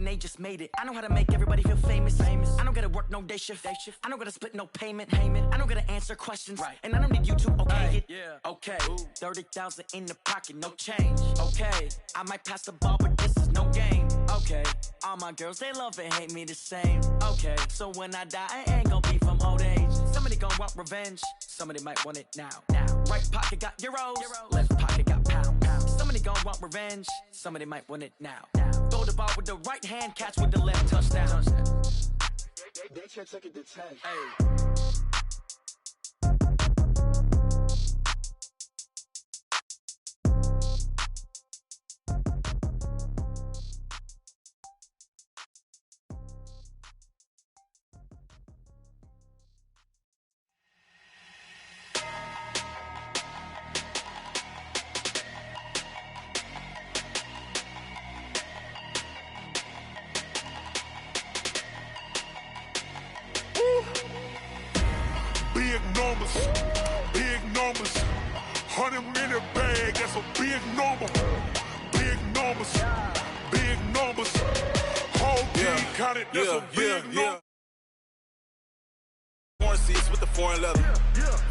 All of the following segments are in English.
and they just made it. I know how to make everybody feel famous. I don't gotta work no day shift. I don't gotta split no payment. I don't gotta answer questions. And I don't need you to okay it. Okay, 30,000 in the pocket, no change. Okay, I might pass the ball, but this is no game. Okay, all my girls, they love and hate me the same. Okay, so when I die, I ain't gonna be from old age. Somebody gon' want revenge. Somebody might want it now. Right pocket got euros. Left pocket got pounds. Somebody gon' want revenge. Somebody might want it now. Throw the ball with the right hand, catch with the left, touchdown. They can't take it to 10. Hey. Big numbers, 100-minute bag, that's a big number. Big numbers, whole team counted, that's a big number. Foreign seats with the foreign leather.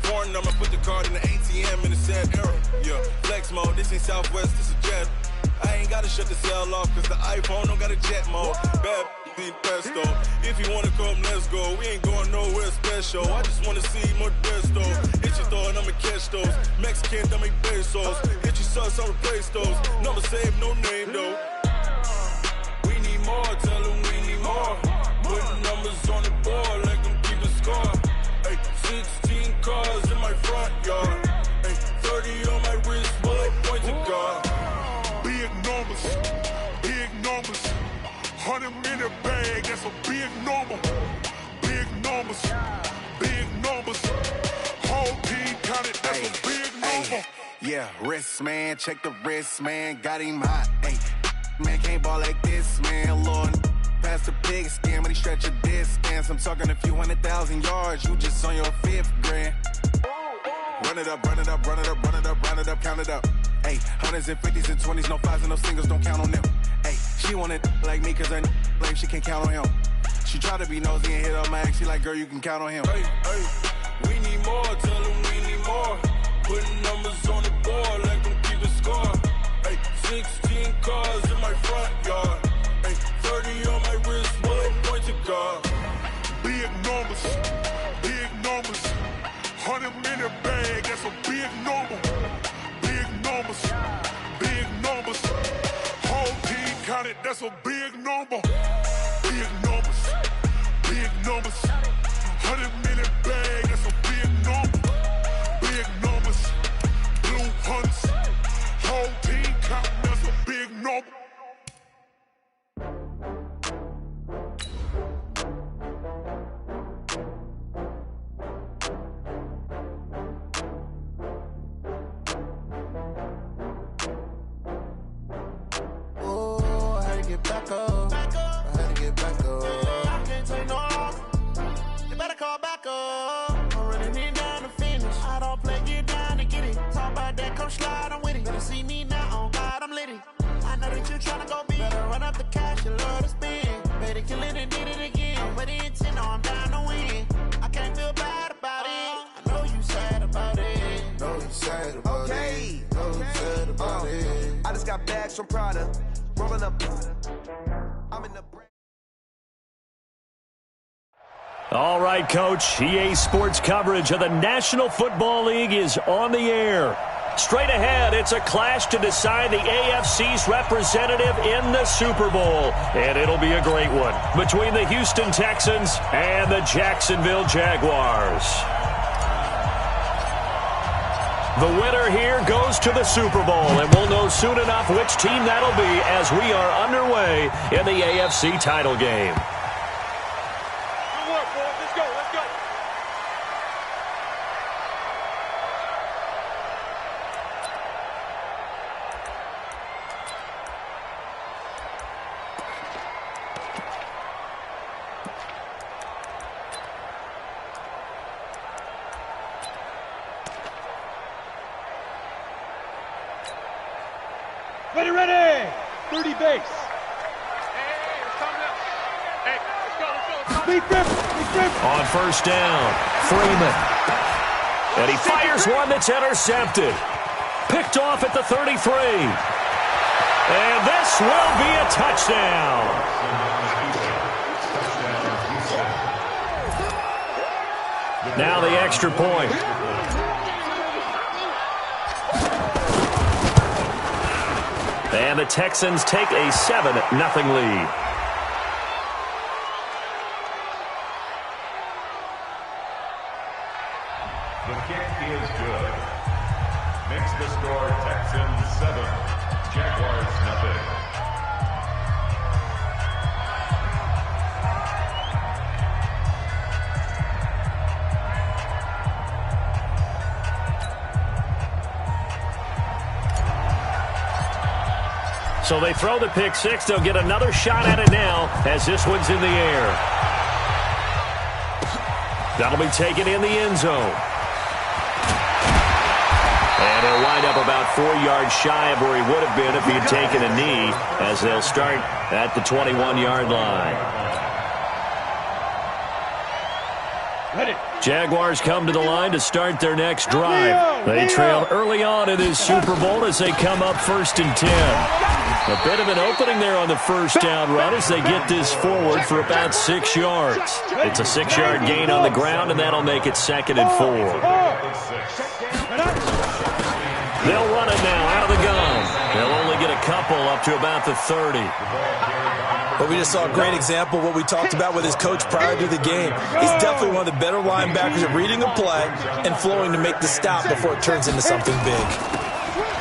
Foreign number, put the card in the ATM in the sad era. Flex mode, this ain't Southwest, this is jet. I ain't gotta shut the cell off, cause the iPhone don't got a jet mode. Bad pesto. If you wanna come, let's go. We ain't going nowhere special. I just wanna see more desto. Hit your throw and I'ma catch those. Mexican, I make pesos. Hit your sauce, I'll replace those. Number save, no name though. We need more, tell them we need more. Putting numbers on the board, like them keep a score. Ay, 16 cars in my front yard. Ay, 30 on my wrist, bullet point to God. Big numbers, 100-minute bag, that's a big number. Big numbers, whole team counted, that's a big number. Yeah, wrist man, check the wrist man, got him hot. Ay, man can't ball like this, man. Lord, past the pig skin, when he stretch a distance. I'm talking a few 100,000 yards, you just on your 5th grand. Run it up, count it up. Ay, hundreds and 50s and 20s, no 5s and no singles, don't count on them. Ay, she want it like me, cause her blame, she can't count on him. She try to be nosy and hit up my ex, she like, girl, you can count on him. Hey, we need more, tell them we need more. Putting numbers on the board, like them keep a score. Hey, 16 cars in my front yard. Hey, 30 on my wrist, bullet point to God. Big numbers, 100-minute bag, that's a big number. Big numbers, whole team counted, that's a big number. Big numbers, 100-minute bag, that's a big number. Big numbers, blue hunts, whole team counting, that's a big number. Back up. I had to get back up. I can't take no loss. You better call back up. I'm running it down to finish. I don't play, get down to get it. Talk about that, come slide, I'm with it. Better see me now, on God, I'm lit it. I know that you tryna go big. Better run up the cash, you love to spend. Better kill it and did it again. I'm with the intent, I'm down to win. I can't feel bad about it. I know you sad about it. Know you sad about it. Know you sad about it. I just got bags from Prada. Rolling up. I'm in the break. All right, Coach. EA Sports coverage of the National Football League is on the air. Straight ahead, it's a clash to decide the AFC's representative in the Super Bowl. And it'll be a great one between the Houston Texans and the Jacksonville Jaguars. The winner here goes to the Super Bowl, and we'll know soon enough which team that'll be as we are underway in the AFC title game. Good work, boys. Let's go. Ready. 30 base. Hey, it's coming. On first down, Freeman. And he fires one that's intercepted. Picked off at the 33. And this will be a touchdown. Now the extra point. And the Texans take a 7-0 lead. The kick is good. Makes the score Texans 7, Jaguars 0. So they throw the pick six. They'll get another shot at it now as this one's in the air. That'll be taken in the end zone. And he'll wind up about 4 yards shy of where he would have been if he had taken a knee, as they'll start at the 21-yard line. Jaguars come to the line to start their next drive. They trail early on in this Super Bowl as they come up 1st and 10. A bit of an opening there on the first down run as they get this forward for about 6 yards. It's a 6-yard gain on the ground, and that'll make it 2nd and 4. They'll run it now out of the gun. They'll only get a couple up to about the 30. But we just saw a great example of what we talked about with his coach prior to the game. He's definitely one of the better linebackers at reading a play and flowing to make the stop before it turns into something big.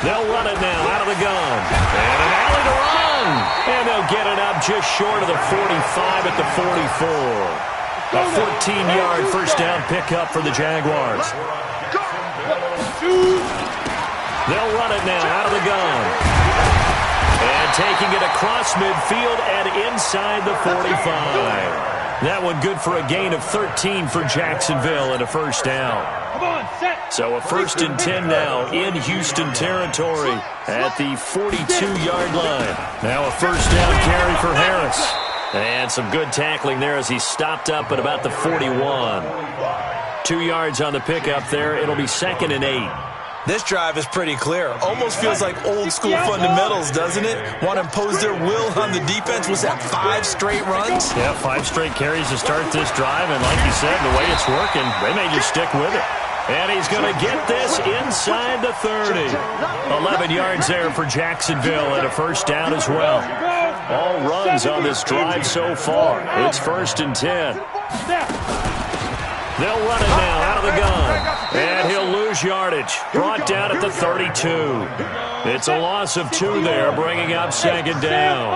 They'll run it now out of the gun. And an alley to run. And they'll get it up just short of the 45 at the 44. A 14-yard first down pickup for the Jaguars. They'll run it now out of the gun. And taking it across midfield and inside the 45. That one good for a gain of 13 for Jacksonville and a first down. So a 1st and 10 now in Houston territory at the 42-yard line. Now a first down carry for Harris. And some good tackling there as he stopped up at about the 41. 2 yards on the pickup there. It'll be 2nd and 8. This drive is pretty clear. Almost feels like old-school fundamentals, doesn't it? Want to impose their will on the defense. Was that 5 straight runs? Yeah, 5 straight carries to start this drive. And like you said, the way it's working, they may just stick with it. And he's going to get this inside the 30. 11 yards there for Jacksonville and a first down as well. All runs on this drive so far. It's 1st and 10. They'll run it now out of the gun. And he'll lose yardage. Brought down at the 32. It's a loss of 2 there, bringing up 2nd down.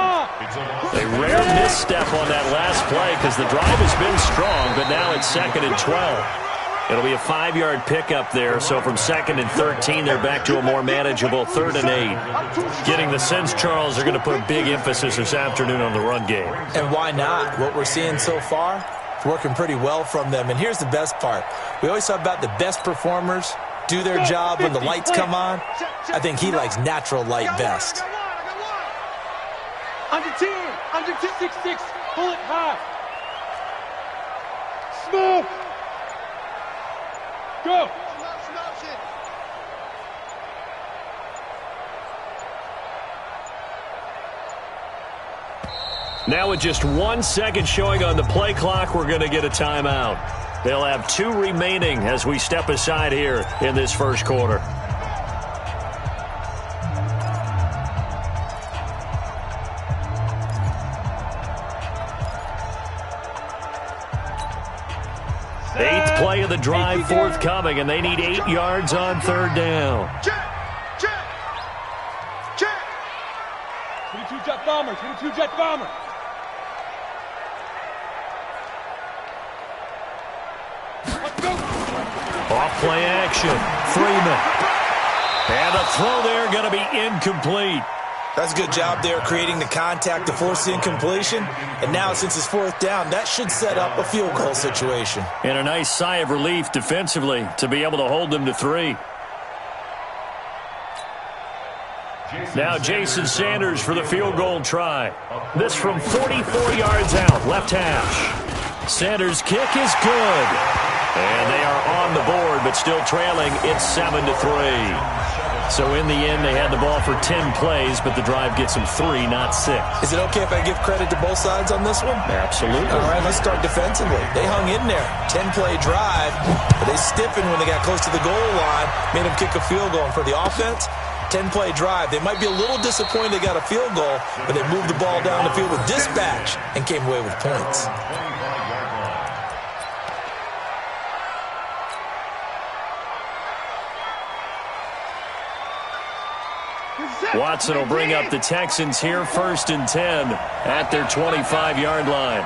A rare misstep on that last play because the drive has been strong, but now it's 2nd and 12. It'll be a 5-yard pickup there, so from 2nd and 13, they're back to a more manageable 3rd and 8. Getting the sense, Charles, they're going to put big emphasis this afternoon on the run game. And why not? What we're seeing so far, it's working pretty well from them. And here's the best part. We always talk about the best performers do their job when the lights come on. I think he likes natural light best. Under 10, under 266, pull it high. Smoke. Go. Now with just 1 second showing on the play clock, we're going to get a timeout. They'll have 2 remaining as we step aside here in this first quarter. Eighth play of the drive forthcoming, and they need 8 yards on 3rd down. 22 jet bomber, 22 jet bomber. Off play action, Freeman. And the throw there going to be incomplete. That's a good job there creating the contact to force the incompletion. And now since it's 4th down, that should set up a field goal situation. And a nice sigh of relief defensively to be able to hold them to 3. Now Jason Sanders for the field goal try. This from 44 yards out, left hash. Sanders' kick is good. And they are on the board, but still trailing. It's 7-3. So in the end, they had the ball for 10 plays, but the drive gets them 3, not 6. Is it okay if I give credit to both sides on this one? Absolutely. All right, let's start defensively. They hung in there. 10-play drive, but they stiffened when they got close to the goal line, made them kick a field goal. And for the offense, 10-play drive. They might be a little disappointed they got a field goal, but they moved the ball down the field with dispatch and came away with points. Watson will bring up the Texans here, 1st and 10 at their 25-yard line.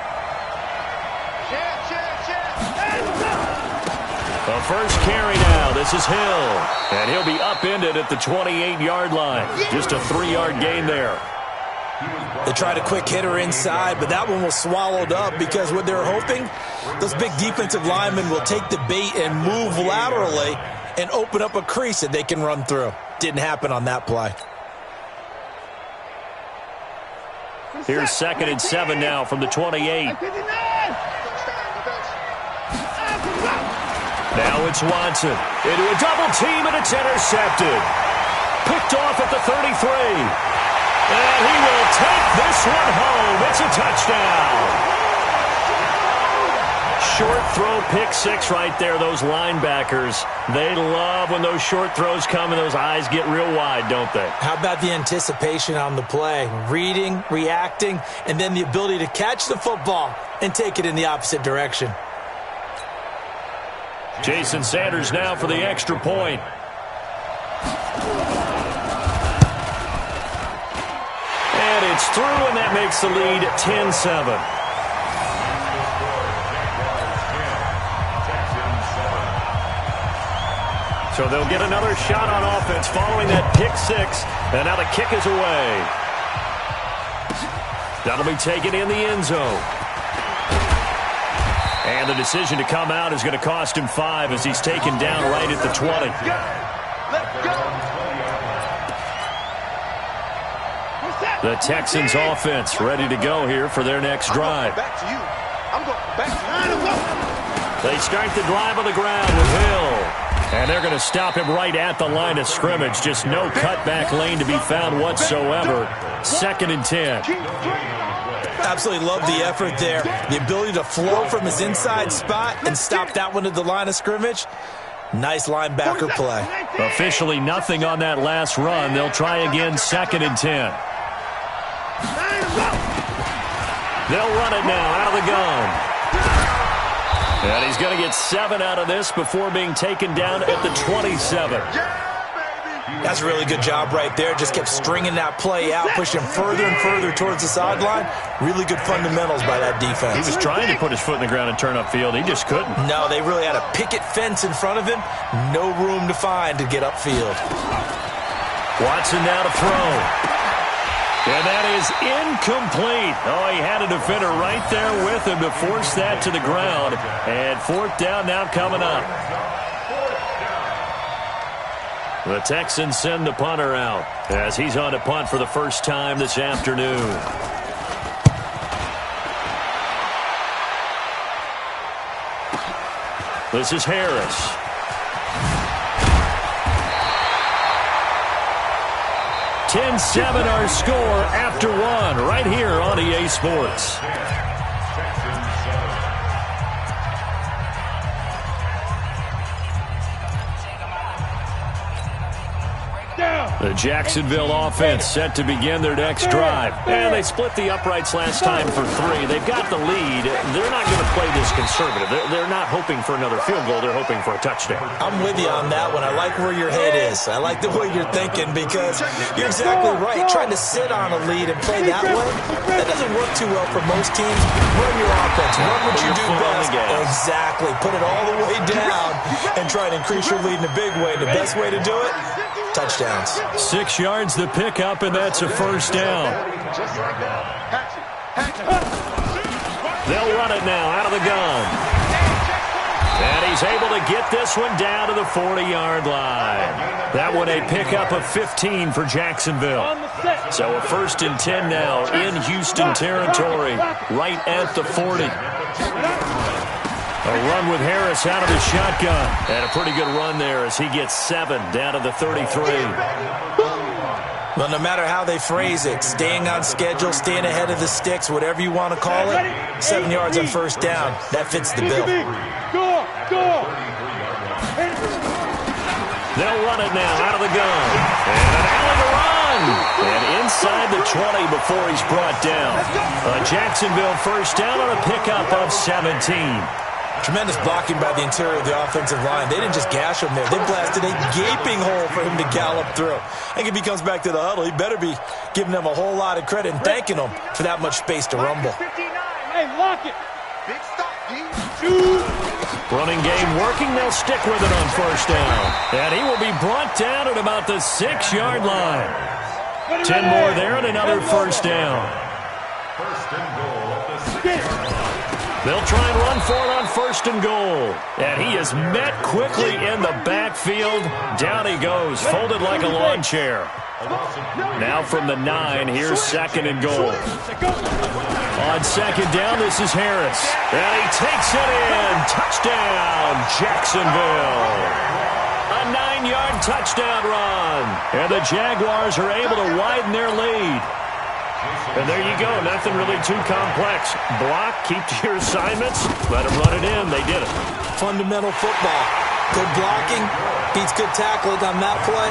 The first carry now. This is Hill. And he'll be upended at the 28-yard line. Just a 3-yard gain there. They tried a quick hitter inside, but that one was swallowed up because what they're hoping, those big defensive linemen will take the bait and move laterally and open up a crease that they can run through. Didn't happen on that play. Here's 2nd and 7 now from the 28. Now it's Watson into a double team, and it's intercepted. Picked off at the 33. And he will take this one home. It's a touchdown. Short throw, pick 6 right there. Those linebackers, they love when those short throws come and those eyes get real wide, don't they? How about the anticipation on the play? Reading, reacting, and then the ability to catch the football and take it in the opposite direction. Jason Sanders now for the extra point. And it's through, and that makes the lead 10-7. So they'll get another shot on offense following that pick 6, and now the kick is away. That'll be taken in the end zone. And the decision to come out is going to cost him 5 as he's taken down right at the 20. The Texans offense ready to go here for their next drive. They start the drive on the ground with Hill. And they're going to stop him right at the line of scrimmage. Just no cutback lane to be found whatsoever. 2nd and 10. Absolutely love the effort there. The ability to flow from his inside spot and stop that one at the line of scrimmage. Nice linebacker play. Officially nothing on that last run. They'll try again, 2nd and 10. They'll run it now out of the gun. And he's going to get 7 out of this before being taken down at the 27. That's a really good job right there. Just kept stringing that play out, pushing him further and further towards the sideline. Really good fundamentals by that defense. He was trying to put his foot in the ground and turn upfield. He just couldn't. No, they really had a picket fence in front of him. No room to find to get upfield. Watson now to throw. And that is incomplete. Oh, he had a defender right there with him to force that to the ground. And 4th down now coming up. The Texans send the punter out as he's on to punt for the first time this afternoon. This is Harris. 10-7 our score after 1 right here on EA Sports. The Jacksonville offense set to begin their next drive. And they split the uprights last time for 3. They've got the lead. They're not going to play this conservative. They're not hoping for another field goal. They're hoping for a touchdown. I'm with you on that one. I like where your head is. I like the way you're thinking because you're exactly right. Trying to sit on a lead and play that way, that doesn't work too well for most teams. Run your offense. Run what you do best. Exactly. Put it all the way down and try to increase your lead in a big way. The best way to do it, touchdowns. 6 yards the pickup, and that's a first down. They'll run it now out of the gun. And he's able to get this one down to the 40-yard line. That one a pickup of 15 for Jacksonville. So a 1st and 10 now in Houston territory, right at the 40. A run with Harris out of his shotgun. And a pretty good run there as he gets 7 down to the 33. Well, no matter how they phrase it, staying on schedule, staying ahead of the sticks, whatever you want to call it, 7 yards on 1st down, that fits the bill. They'll run it now out of the gun. And an alley to run. And inside the 20 before he's brought down. A Jacksonville 1st down on a pickup of 17. Tremendous blocking by the interior of the offensive line. They didn't just gash him there. They blasted a gaping hole for him to gallop through. I think if he comes back to the huddle, he better be giving them a whole lot of credit and thanking them for that much space to rumble. Hey, lock it. Big stop, D. Running game working. They'll stick with it on 1st down. And he will be brought down at about the 6-yard line. 10 more there and another 1st down. 1st and goal at the 6-yard line. They'll try and run for it on 1st and goal. And he is met quickly in the backfield. Down he goes, folded like a lawn chair. Now from the 9, here's 2nd and goal. On 2nd down, this is Harris. And he takes it in. Touchdown, Jacksonville. A 9-yard touchdown run. And the Jaguars are able to widen their lead. And there you go. Nothing really too complex. Block, keep to your assignments, let them run it in. They did it. Fundamental football. Good blocking beats good tackling on that play.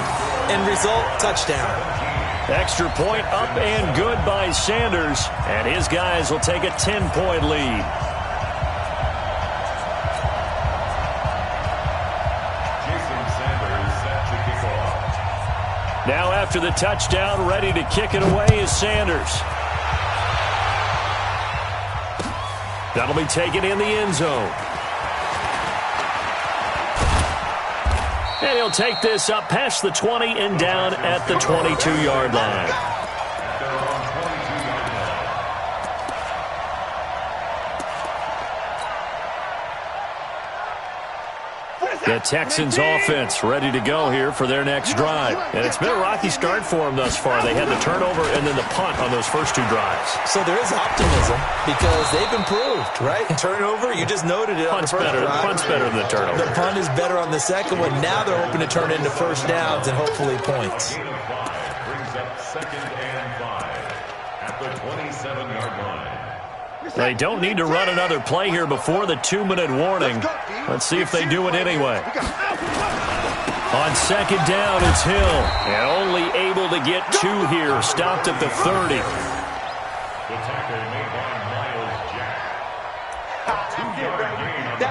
End result, touchdown. Extra point up and good by Sanders. And his guys will take a 10-point lead. Now after the touchdown, ready to kick it away is Sanders. That'll be taken in the end zone. And he'll take this up past the 20 and down at the 22-yard line. The Texans offense ready to go here for their next drive. And it's been a rocky start for them thus far. They had the turnover and then the punt on those first 2 drives. So there is optimism because they've improved, right? Turnover, you just noted it. Punt's better. Punt's better than the turnover. The punt is better on the second one. Now they're hoping to turn it into 1st downs and hopefully points. Brings up 2nd and 5 at the 27-yard line. They don't need to run another play here before the 2-minute warning. Let's see if they do it anyway. On 2nd down, it's Hill. And only able to get 2 here. Stopped at the 30. The tackle made by Miles Jack. 2-yard gain on the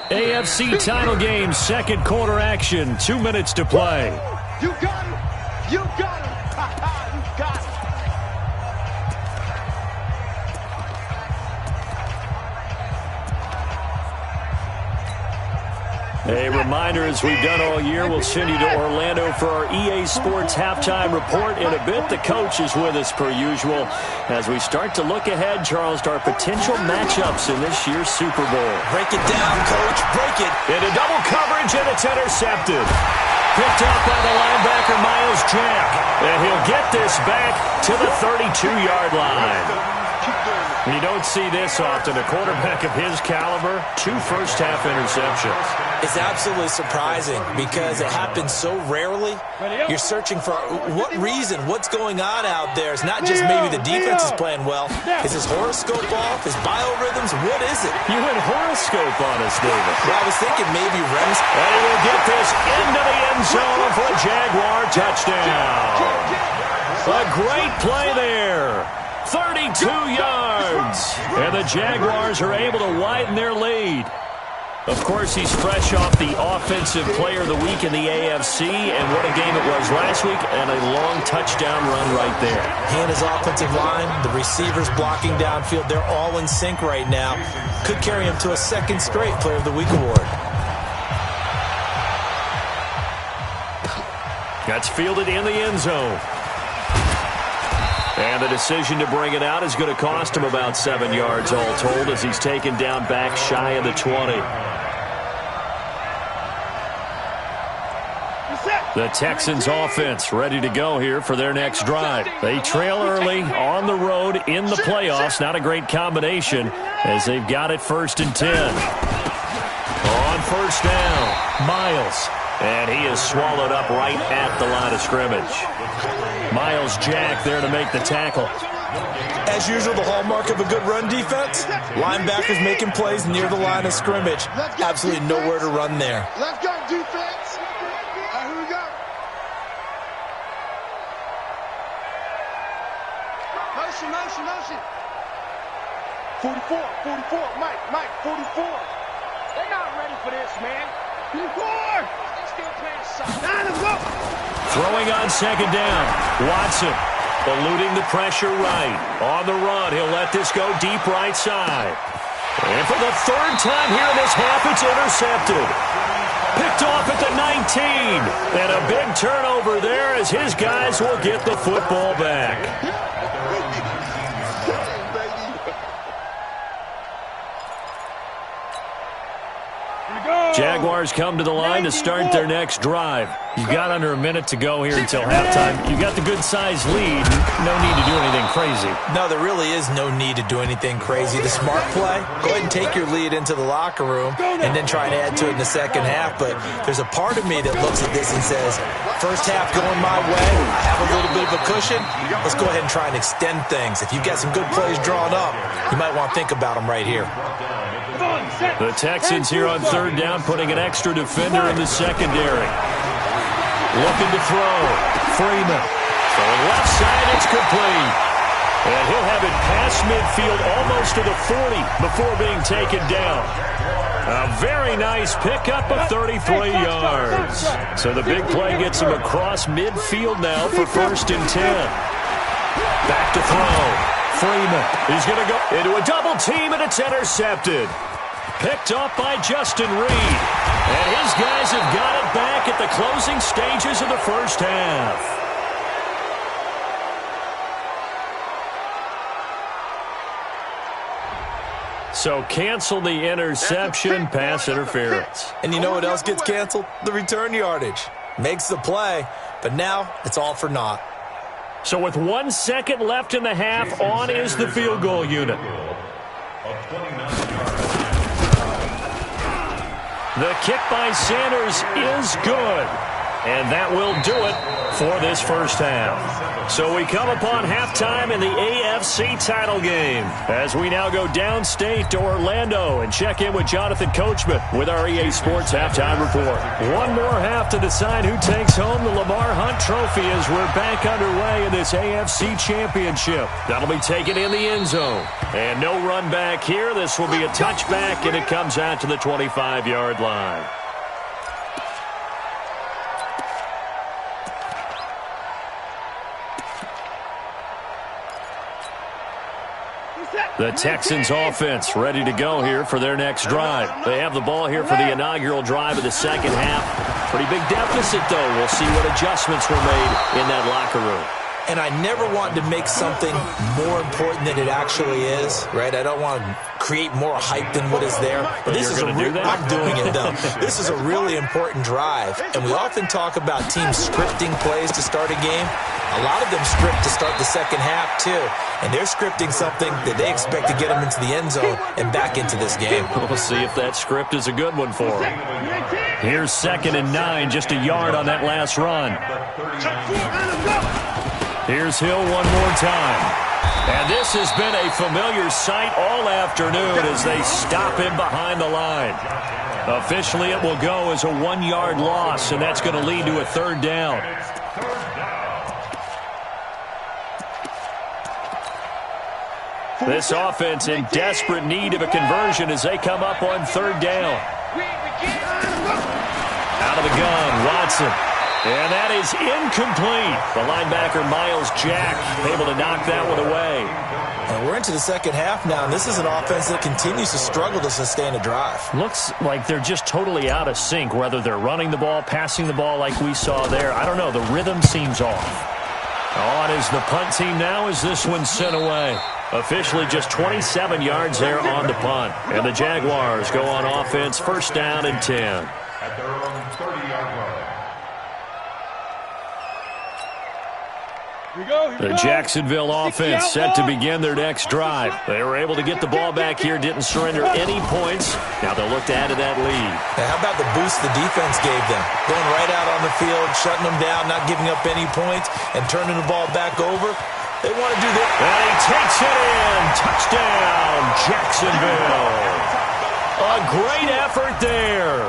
play. AFC title game, 2nd quarter action. 2 minutes to play. You got him. You got him. You got him. A reminder, as we've done all year, we'll send you to Orlando for our EA Sports halftime report in a bit. The coach is with us per usual as we start to look ahead, Charles, to our potential matchups in this year's Super Bowl. Break it down, coach. Break it. Into double coverage, and it's intercepted. Picked up by the linebacker, Miles Jack. And he'll get this back to the 32-yard line. You don't see this often. A quarterback of his caliber, 2 first-half interceptions. It's absolutely surprising because it happens so rarely. You're searching for what reason, what's going on out there. It's not just maybe the defense is playing well. Is his horoscope off? His biorhythms? What is it? You went horoscope on us, David. Well, I was thinking maybe REMS. And he will get this into the end zone for a Jaguar touchdown. A great play there. 32 yards. And the Jaguars are able to widen their lead. Of course, he's fresh off the Offensive Player of the Week in the AFC, and what a game it was last week, and a long touchdown run right there. He and his offensive line, the receivers blocking downfield, they're all in sync right now. Could carry him to a 2nd straight Player of the Week award. That's fielded in the end zone. And the decision to bring it out is going to cost him about 7 yards all told as he's taken down back shy of the 20. The Texans offense ready to go here for their next drive. They trail early on the road in the playoffs. Not a great combination as they've got it 1st and 10. On 1st down, Miles. And he is swallowed up right at the line of scrimmage. Miles Jack there to make the tackle. As usual, the hallmark of a good run defense, linebackers making plays near the line of scrimmage. Absolutely nowhere to run there. Let's go, defense. Here we go. Motion, motion, motion. 44, Mike, 44. They're not ready for this, man. 44. They still playing side. Let's go. Throwing on 2nd down, Watson. Eluding the pressure right. On the run, he'll let this go deep right side. And for the 3rd time here in this half, it's intercepted. Picked off at the 19. And a big turnover there as his guys will get the football back. Jaguars come to the line to start their next drive. You've got under a minute to go here until halftime. You've got the good-sized lead. No need to do anything crazy. No, there really is no need to do anything crazy. The smart play, go ahead and take your lead into the locker room and then try and add to it in the second half. But there's a part of me that looks at this and says, first half going my way, I have a little bit of a cushion. Let's go ahead and try and extend things. If you've got some good plays drawn up, you might want to think about them right here. The Texans here on 3rd down, putting an extra defender in the secondary. Looking to throw. Freeman. Throwing left side, it's complete. And he'll have it past midfield almost to the 40 before being taken down. A very nice pickup of 33 yards. So the big play gets him across midfield now for 1st and 10. Back to throw. Freeman. He's going to go into a double team, and it's intercepted. Picked up by Justin Reed. And his guys have got it back at the closing stages of the 1st half. So cancel the interception, pass interference. And you know what else gets canceled? The return yardage. Makes the play, but now it's all for naught. So with 1 second left in the half, on is the field goal unit. The kick by Sanders is good. And that will do it for this 1st half. So we come upon halftime in the AFC title game as we now go downstate to Orlando and check in with Jonathan Coachman with our EA Sports Halftime Report. One more half to decide who takes home the Lamar Hunt Trophy as we're back underway in this AFC Championship. That'll be taken in the end zone. And no run back here. This will be a touchback, and it comes out to the 25-yard line. The Texans offense ready to go here for their next drive. They have the ball here for the inaugural drive of the 2nd half. Pretty big deficit, though. We'll see what adjustments were made in that locker room. And I never want to make something more important than it actually is, right? I don't want to create more hype than what is there. But this is I'm doing it, though. This is a really important drive. And we often talk about teams scripting plays to start a game. A lot of them script to start the 2nd half, too. And they're scripting something that they expect to get them into the end zone and back into this game. We'll see if that script is a good one for them. Here's 2nd and 9, just a yard on that last run. Here's Hill one more time. And this has been a familiar sight all afternoon as they stop him behind the line. Officially, it will go as a 1-yard loss, and that's going to lead to a 3rd down. This offense in desperate need of a conversion as they come up on 3rd down. Out of the gun, Watson. And that is incomplete. The linebacker, Miles Jack, able to knock that one away. And we're into the 2nd half now, and this is an offense that continues to struggle to sustain a drive. Looks like they're just totally out of sync, whether they're running the ball, passing the ball like we saw there. I don't know. The rhythm seems off. On is the punt team now as this one's sent away. Officially just 27 yards there on the punt. And the Jaguars go on offense, 1st down and 10. At their own 30-yard line. The Jacksonville offense set to begin their next drive. They were able to get the ball back here, didn't surrender any points. Now they'll look to add to that lead. Now, how about the boost the defense gave them? Going right out on the field, shutting them down, not giving up any points, and turning the ball back over. They want to do that. And he takes it in. Touchdown, Jacksonville. A great effort there.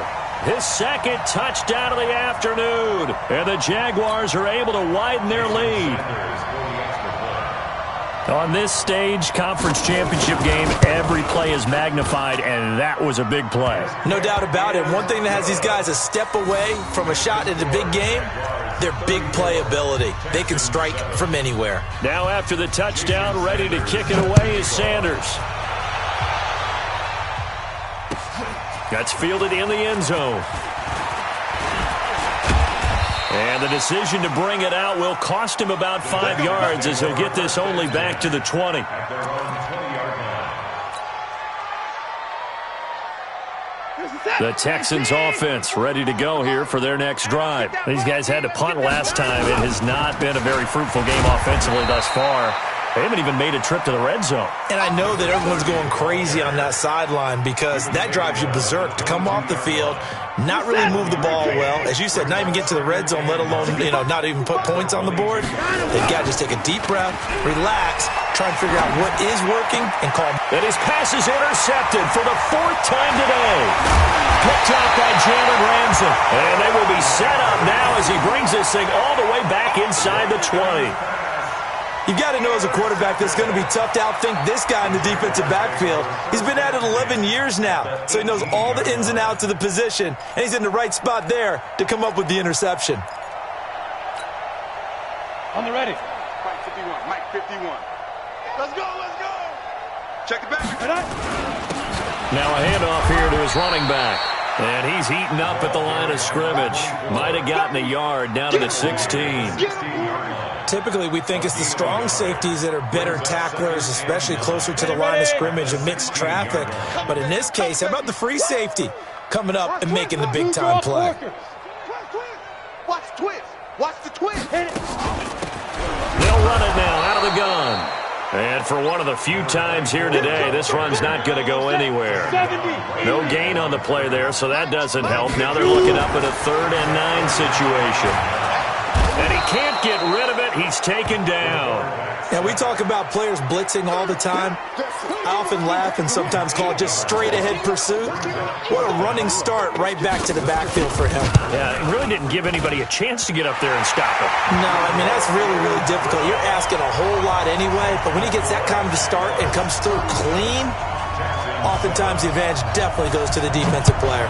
His second touchdown of the afternoon. And the Jaguars are able to widen their lead. On this stage, conference championship game, every play is magnified, and that was a big play. No doubt about it. One thing that has these guys a step away from a shot at a big game, their big play ability. They can strike from anywhere. Now after the touchdown, ready to kick it away is Sanders. That's fielded in the end zone. And the decision to bring it out will cost him about 5 yards as he'll get this only back to the 20. The Texans offense ready to go here for their next drive. These guys had to punt last time. It has not been a very fruitful game offensively thus far. They haven't even made a trip to the red zone. And I know that everyone's going crazy on that sideline because that drives you berserk to come off the field, not really move the ball well. As you said, not even get to the red zone, let alone, not even put points on the board. They've got to just take a deep breath, relax, try and figure out what is working, and call. And his pass is intercepted for the 4th time today. Picked up by Jalen Ramsey. And they will be set up now as he brings this thing all the way back inside the 20. You've got to know as a quarterback that it's going to be tough to outthink this guy in the defensive backfield. He's been at it 11 years now, so he knows all the ins and outs of the position, and he's in the right spot there to come up with the interception. On the ready. Mike 51, Mike 51. Let's go, let's go. Check it back. Now a handoff here to his running back. And he's eaten up at the line of scrimmage. Might have gotten a yard down to the 16. Typically, we think it's the strong safeties that are better tacklers, especially closer to the line of scrimmage amidst traffic. But in this case, how about the free safety coming up and making the big-time play? Watch the twist. Watch the twist. They'll run it now out of the gun. And for one of the few times here today, this run's not going to go anywhere. No gain on the play there, so that doesn't help. Now they're looking up at a 3rd and 9 situation. And he can't get rid of it. He's taken down. Yeah, we talk about players blitzing all the time. I often laugh and sometimes call it just straight-ahead pursuit. What a running start right back to the backfield for him. Yeah, it really didn't give anybody a chance to get up there and stop him. No, I mean, that's really, really difficult. You're asking a whole lot anyway, but when he gets that kind of a start and comes through clean, oftentimes the advantage definitely goes to the defensive player.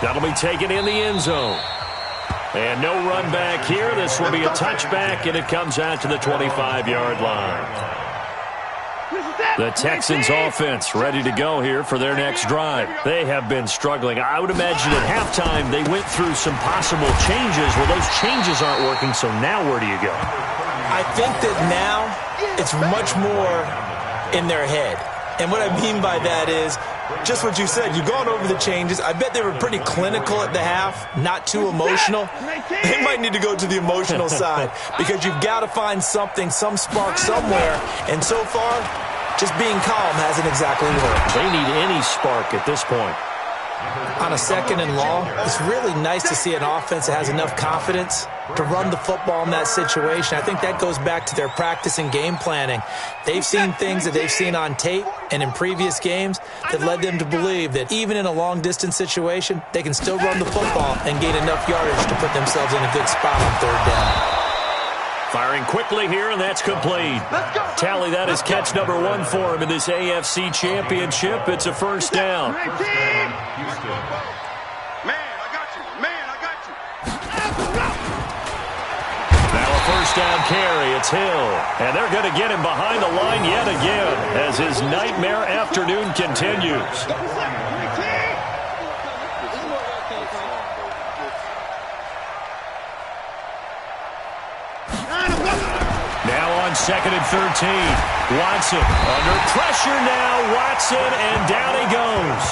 That'll be taken in the end zone. And no run back here. This will be a touchback, and it comes out to the 25-yard line. The Texans offense ready to go here for their next drive. They have been struggling. I would imagine at halftime they went through some possible changes. Well, those changes aren't working, so now where do you go? I think that now it's much more in their head. And what I mean by that is just what you said. You've gone over the changes. I bet they were pretty clinical at the half, not too emotional. They might need to go to the emotional side because you've got to find something, some spark somewhere. And so far, just being calm hasn't exactly worked. They need any spark at this point. On a 2nd and long, it's really nice to see an offense that has enough confidence to run the football in that situation. I think that goes back to their practice and game planning. They've seen things that they've seen on tape and in previous games that led them to believe that even in a long-distance situation, they can still run the football and gain enough yardage to put themselves in a good spot on 3rd down. Firing quickly here, and that's complete. Tally, that is catch number 1 for him in this AFC Championship. It's a 1st down. Man, I got you. Man, I got you. Now a 1st down carry. It's Hill. And they're going to get him behind the line yet again as his nightmare afternoon continues. Now on 2nd and 13. Watson under pressure now. Watson, and down he goes.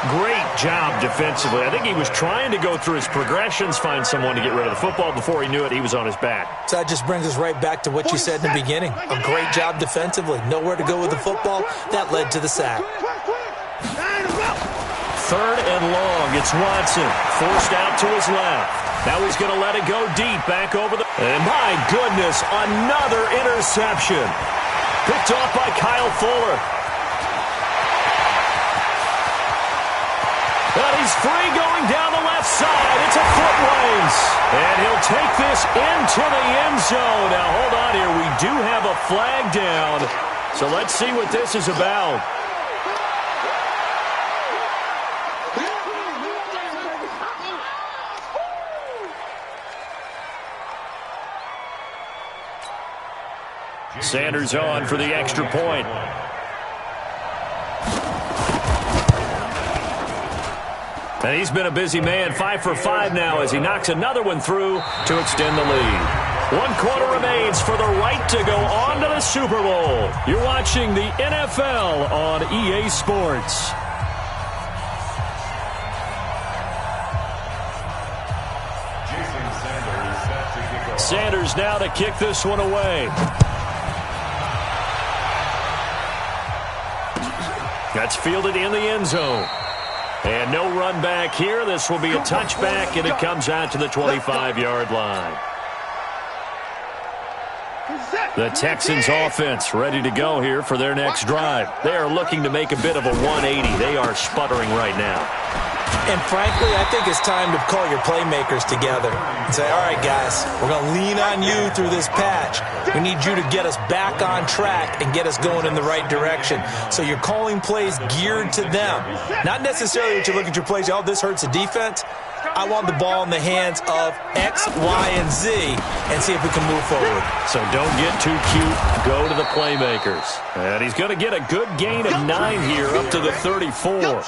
Great job defensively. I think he was trying to go through his progressions, find someone to get rid of the football. Before he knew it, he was on his back. So that just brings us right back to what you said in the beginning. A great job defensively. Nowhere to go with the football. That led to the sack. Third and long. It's Watson. Forced out to his left. Now he's going to let it go deep. Back over the... And my goodness, another interception. Picked off by Kyle Fuller. But he's free going down the left side. It's a foot race. And he'll take this into the end zone. Now, hold on here. We do have a flag down. So let's see what this is about. Sanders on for the extra point. And he's been a busy man, 5 for 5 now as he knocks another one through to extend the lead. 1 quarter remains for the right to go on to the Super Bowl. You're watching the NFL on EA Sports. Sanders now to kick this one away. That's fielded in the end zone. And no run back here. This will be a touchback, and it comes out to the 25-yard line. The Texans offense ready to go here for their next drive. They are looking to make a bit of a 180. They are sputtering right now. And frankly, I think it's time to call your playmakers together and say, all right, guys, we're going to lean on you through this patch. We need you to get us back on track and get us going in the right direction. So you're calling plays geared to them. Not necessarily that you look at your plays, oh, this hurts the defense. I want the ball in the hands of X, Y, and Z and see if we can move forward. So don't get too cute. Go to the playmakers. And he's going to get a good gain of 9 here up to the 34.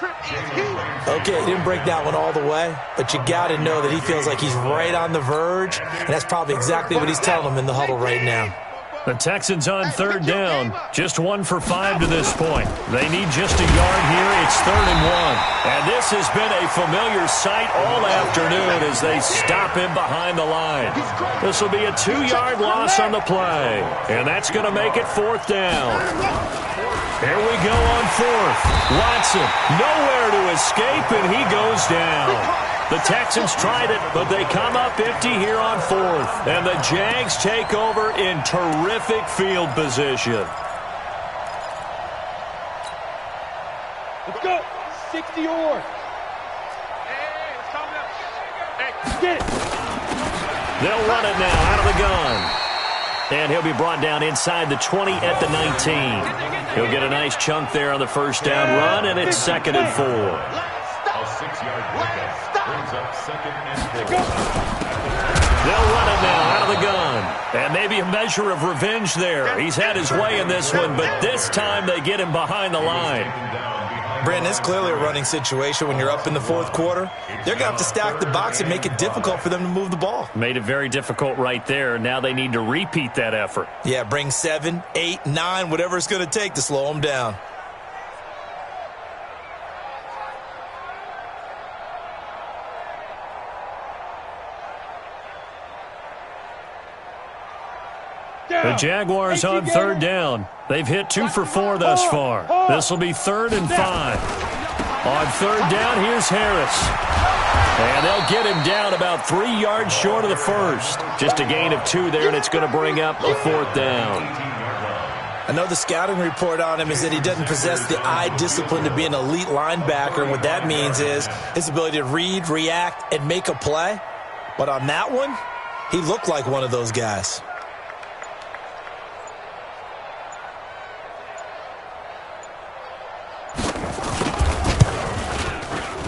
Okay, he didn't break that one all the way, but you got to know that he feels like he's right on the verge, and that's probably exactly what he's telling them in the huddle right now. The Texans on third down. Just 1 for 5 to this point. They need just a yard here. It's 3rd and 1. And this has been a familiar sight all afternoon as they stop him behind the line. This will be a 2-yard loss on the play. And that's going to make it 4th down. Here we go on 4th. Watson, nowhere to escape, and he goes down. The Texans tried it, but they come up empty here on 4th. And the Jags take over in terrific field position. Let's go. 60 or. Hey, it's coming up. Hey, get it. They'll run it now out of the gun. And he'll be brought down inside the 20 at the 19. He'll get a nice chunk there on the first down run, and it's 2nd and 4. A 6-yard pickup brings up 2nd and 4. They'll run it now out of the gun. And maybe a measure of revenge there. He's had his way in this one, but this time they get him behind the line. Brandon, it's clearly a running situation when you're up in the 4th quarter. They're going to have to stack the box and make it difficult for them to move the ball. Made it very difficult right there. Now they need to repeat that effort. Yeah, bring 7, 8, 9, whatever it's going to take to slow them down. The Jaguars on 3rd down. They've hit 2 for 4 thus far. This will be 3rd and 5. On 3rd down, here's Harris. And they'll get him down about 3 yards short of the first. Just a gain of 2 there, and it's going to bring up a 4th down. I know the scouting report on him is that he doesn't possess the eye discipline to be an elite linebacker. And what that means is his ability to read, react, and make a play. But on that one, he looked like one of those guys.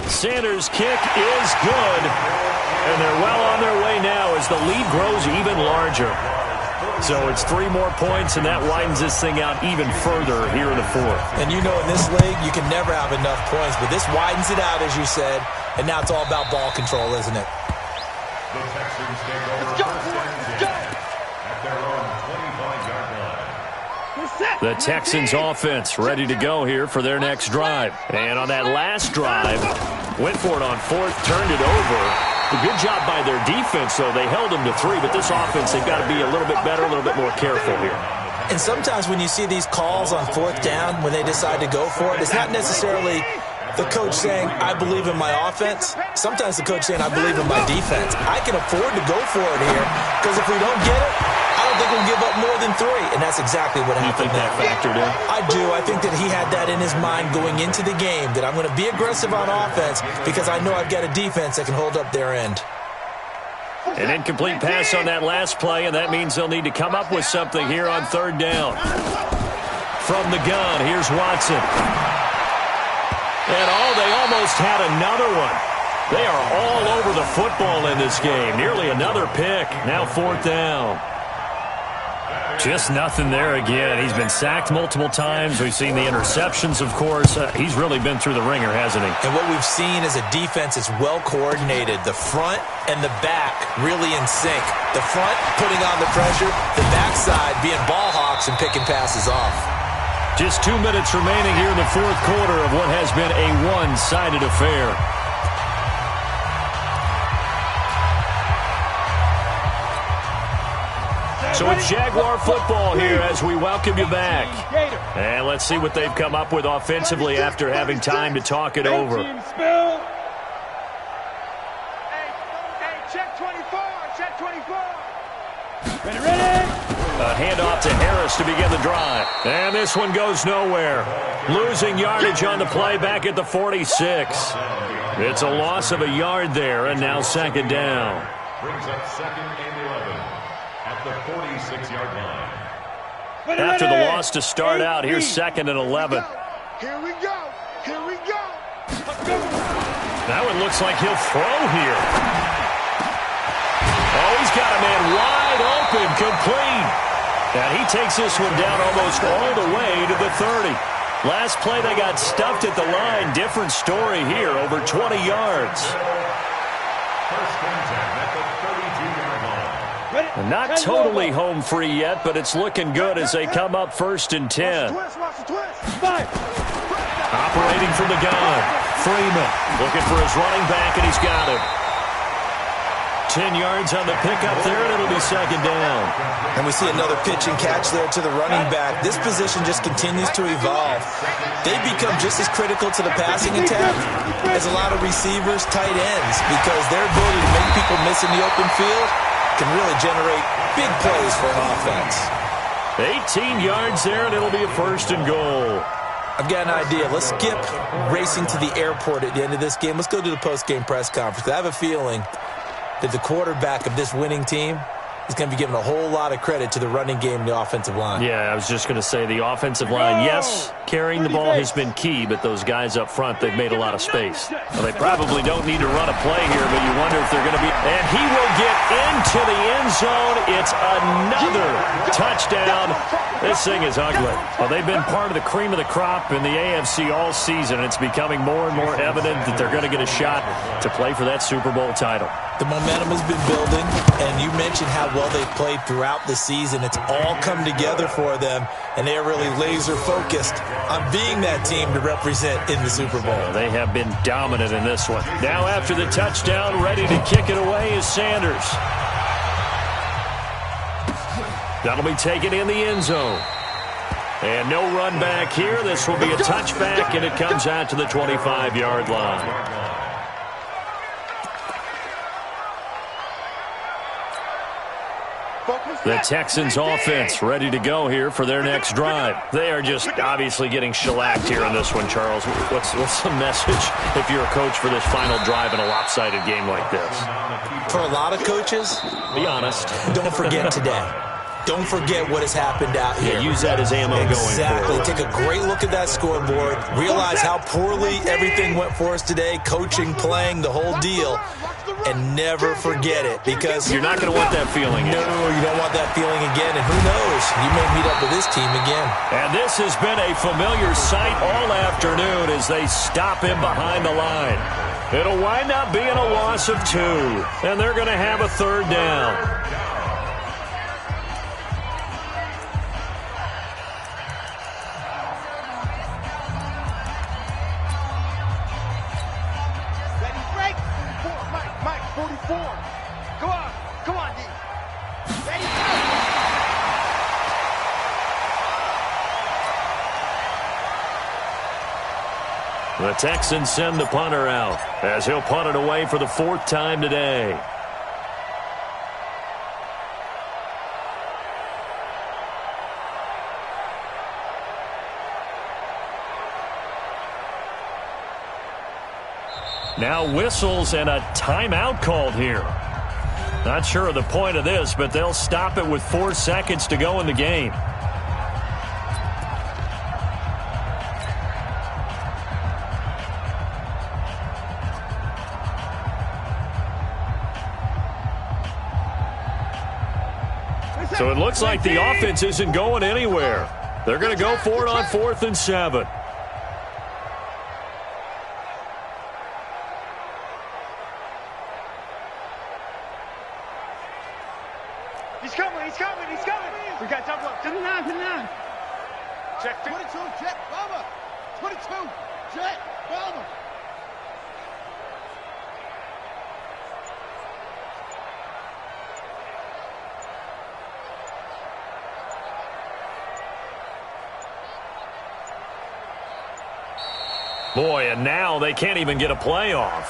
Sanders' kick is good. And they're well on their way now as the lead grows even larger. So it's 3 more points, and that widens this thing out even further here in the 4th. And you know in this league, you can never have enough points, but this widens it out, as you said, and now it's all about ball control, isn't it? The Texans take over first and 10 at their own 25-yard line. The Texans offense ready to go here for their next drive. And on that last drive, went for it on fourth, turned it over. A good job by their defense, though. They held them to 3, but this offense, they've got to be a little bit better, a little bit more careful here. And sometimes when you see these calls on fourth down, when they decide to go for it, it's not necessarily the coach saying, I believe in my offense. Sometimes the coach saying, I believe in my defense. I can afford to go for it here, because if we don't get it, I don't think we'll give up more than 3. And that's exactly what happened there. You think that factored in? I do. I think that he had that in his mind going into the game, that I'm going to be aggressive on offense because I know I've got a defense that can hold up their end. An incomplete pass on that last play, and that means they'll need to come up with something here on third down. From the gun, here's Watson. And they almost had another one. They are all over the football in this game. Nearly another pick. Now fourth down. Just nothing there again. He's been sacked multiple times. We've seen the interceptions, of course. He's really been through the ringer, hasn't he? And what we've seen is a defense that's well coordinated. The front and the back really in sync. The front putting on the pressure, the backside being ball hawks and picking passes off. Just 2 minutes remaining here in the fourth quarter of what has been a one-sided affair. So it's Jaguar football here as we welcome you back. And let's see what they've come up with offensively after having time to talk it over. Hey, check 24, check 24. Ready? A handoff to Harris to begin the drive. And this one goes nowhere. Losing yardage on the play back at the 46. It's a loss of a yard there, and now second down. Brings up second and 11 at the 46-yard line. After the loss to start out, here's second and 11. Here we go. Here we go. That one looks like he'll throw here. Oh, he's got a man wide open, complete. And he takes this one down almost all the way to the 30. Last play, they got stuffed at the line. Different story here, over 20 yards. First contact at the 32-yard line. Not totally home free yet, but it's looking good as they come up first and 10. Operating from the gun, Freeman looking for his running back, and he's got him. 10 yards on the pickup there, and it'll be second down. And we see another pitch and catch there to the running back. This position just continues to evolve. They become just as critical to the passing attack as a lot of receivers, tight ends, because their ability to make people miss in the open field can really generate big plays for an offense. 18 yards there, and it'll be a first and goal. I've got an idea. Let's skip racing to the airport at the end of this game. Let's go to the post-game press conference. I have a feeling that the quarterback of this winning team is going to be given a whole lot of credit to the running game and the offensive line. Yeah, I was just going to say the offensive line, yes, carrying the ball has been key, but those guys up front, they've made a lot of space. Well, they probably don't need to run a play here, but you wonder if they're going to be. And he will get into the end zone. It's another touchdown. This thing is ugly. Well, they've been part of the cream of the crop in the AFC all season, and it's becoming more and more evident that they're going to get a shot to play for that Super Bowl title. The momentum has been building, and you mentioned how well they've played throughout the season. It's all come together for them, and they are really laser-focused on being that team to represent in the Super Bowl. They have been dominant in this one. Now after the touchdown, ready to kick it away is Sanders. That'll be taken in the end zone. And no run back here. This will be a touchback, and it comes out to the 25-yard line. The Texans offense ready to go here for their next drive. They are just obviously getting shellacked here in this one, Charles. What's the message if you're a coach for this final drive in a lopsided game like this? For a lot of coaches, be honest. Don't forget today. Don't forget what has happened out here. Yeah, use that as ammo going forward. Exactly. Take a great look at that scoreboard. Realize how poorly everything went for us today. Coaching, playing, the whole deal. And never forget it, because you're not going to want that feeling again. No, you don't want that feeling again. And who knows? You may meet up with this team again. And this has been a familiar sight all afternoon as they stop him behind the line. It'll wind up being a loss of 2, and they're going to have a third down. The Texans send the punter out as he'll punt it away for the 4th time today. Now whistles and a timeout called here. Not sure of the point of this, but they'll stop it with 4 seconds to go in the game. So it looks like the offense isn't going anywhere. They're going to go for it on 4th and 7. He's coming, he's coming, he's coming. We got double up. 59. Check. 22, jet, bomber. 22, jet, bomber. Boy, and now they can't even get a playoff.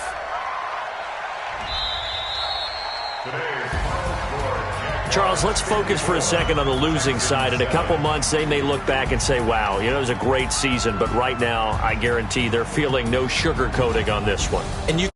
Charles, let's focus for a second on the losing side. In a couple months, they may look back and say, wow, it was a great season. But right now, I guarantee they're feeling no sugarcoating on this one. And you